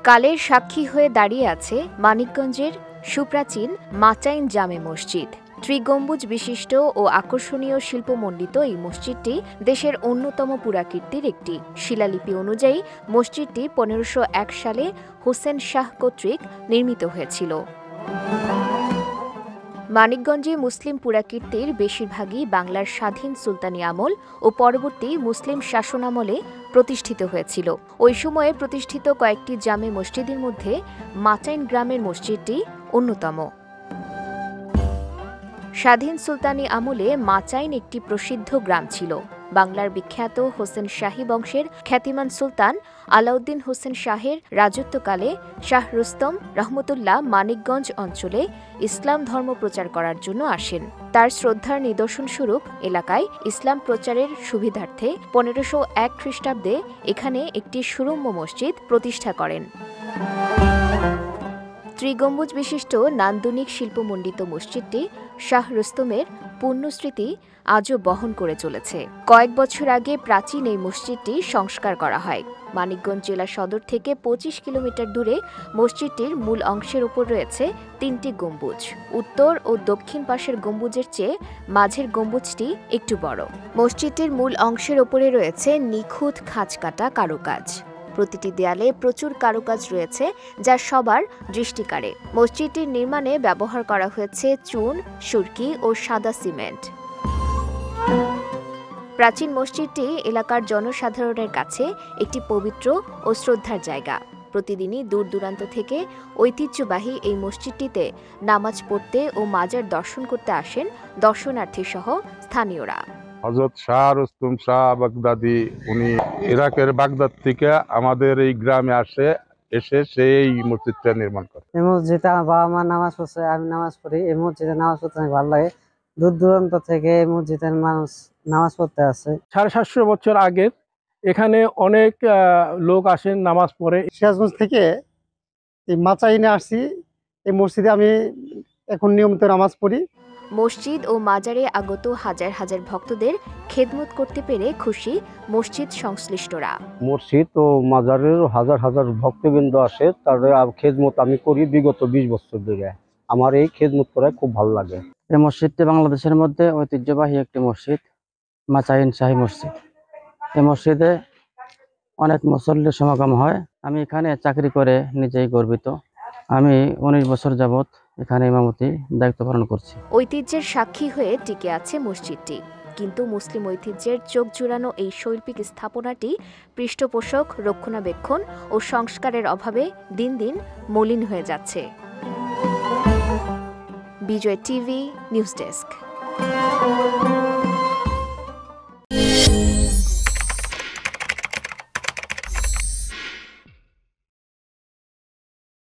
কালের সাক্ষী হয়ে দাঁড়িয়ে আছে মানিকগঞ্জের সুপ্রাচীন মাচাইন জামে মসজিদ। ত্রিগম্বুজ বিশিষ্ট ও আকর্ষণীয় শিল্পমণ্ডিত এই মসজিদটি দেশের অন্যতম পুরাকীর্তির একটি। শিলালিপি অনুযায়ী মসজিদটি 1501 সালে হোসেন শাহ কর্তৃক নির্মিত হয়েছিল। মানিকগঞ্জে মুসলিম পুরাকীর্তির বেশিরভাগই বাংলার স্বাধীন সুলতানি আমল ও পরবর্তী মুসলিম শাসনামলে প্রতিষ্ঠিত হয়েছিল। ওই সময়ে প্রতিষ্ঠিত কয়েকটি জামে মসজিদের মধ্যে মাচাইন গ্রামের মসজিদটি অন্যতম। স্বাধীন সুলতানি আমলে মাচাইন একটি প্রসিদ্ধ গ্রাম ছিল। বাংলার বিখ্যাত হোসেন শাহী বংশের খ্যাতিমান সুলতান আলাউদ্দিন হোসেন শাহের রাজত্বকালে শাহ রুস্তম রহমতুল্লাহ মানিকগঞ্জ অঞ্চলে ইসলাম ধর্ম প্রচার করার জন্য আসেন। তার শ্রদ্ধার নিদর্শনস্বরূপ এলাকায় ইসলাম প্রচারের সুবিধার্থে 1501 খ্রিস্টাব্দে এখানে একটি সুরম্য মসজিদ প্রতিষ্ঠা করেন। ত্রিগম্বুজ বিশিষ্ট নান্দনিক শিল্পমণ্ডিত মসজিদটি শাহ রুস্তমের পুণ্যস্মৃতি আজও বহন করে চলেছে। কয়েক বছর আগে প্রাচীন এই মসজিদটি সংস্কার করা হয়। মানিকগঞ্জ জেলা সদর থেকে 25 কিলোমিটার দূরে মসজিদটির মূল অংশের উপর রয়েছে 3টি গম্বুজ। উত্তর ও দক্ষিণ পাশের গম্বুজের চেয়ে মাঝের গম্বুজটি একটু বড়। মসজিদটির মূল অংশের উপরে রয়েছে নিখুঁত খাঁজকাটা কারুকাজ। প্রতিটি দেয়ালে প্রচুর কারুকাজ রয়েছে যা সবার দৃষ্টি কাড়ে। মসজিদটির নির্মাণে ব্যবহার করা হয়েছে চুন, সুরকি ও সাদা সিমেন্ট। প্রাচীন মসজিদটি এলাকার জনসাধারণের কাছে একটি পবিত্র ও শ্রদ্ধার জায়গা। প্রতিদিনই দূর দূরান্ত থেকে ঐতিহ্যবাহী এই মসজিদটিতে নামাজ পড়তে ও মাজার দর্শন করতে আসেন দর্শনার্থী সহ স্থানীয়রা। হযরত শাহ রুস্তম শাহ বাগদাদি উনি ইরাকের বাগদাদ থেকে আমাদের এই গ্রামে এসে সেই মসজিদটা নির্মাণ করে। এই মসজিদে আমার বাবা মা নামাজ পড়ছে, আমি নামাজ পড়ি। এই মসজিদে নামাজ পড়তে অনেক ভালো লাগে। দূর দূরান্ত থেকে এই মসজিদের মানুষ নামাজ পড়তে আসে। 750 বছর আগে এখানে অনেক লোক আসেন নামাজ পড়ে। সিরাজগঞ্জ থেকে এই মাচাইনে আসছি। এই মসজিদে আমি এখন নিয়মিত নামাজ পড়ি। মসজিদ ও মাজারে আগত হাজার হাজার ভক্তদের খেদমত করতে পেরে খুশি মসজিদ সংশ্লিষ্টরা। মসজিদ ও মাজারের হাজার হাজার ভক্তবৃন্দ আসে, তার খেদমত আমি করি বিগত 20 বছর ধরে। আমার এই খেদমত করা খুব ভালো লাগে। এই মসজিদটি বাংলাদেশের মধ্যে ঐতিহ্যবাহী একটি মসজিদ, মাচাইন শাহী মসজিদ। এই মসজিদে অনেক মুসল্লির সমাগম হয়। আমি এখানে চাকরি করে নিজেই গর্বিত। আমি 19 বছর যাবত এখানে ইমামতি দায়িত্ব পালন করছি। ঐতিহ্যের সাক্ষী হয়ে টিকে আছে মসজিদটি, কিন্তু মুসলিম ঐতিহ্যের চোখ জুড়ানো এই শৈল্পিক স্থাপনাটি পৃষ্ঠপোষক, রক্ষণাবেক্ষণ ও সংস্কারের অভাবে দিন দিন মলিন হয়ে যাচ্ছে। বিজয় টিভি নিউজ ডেস্ক।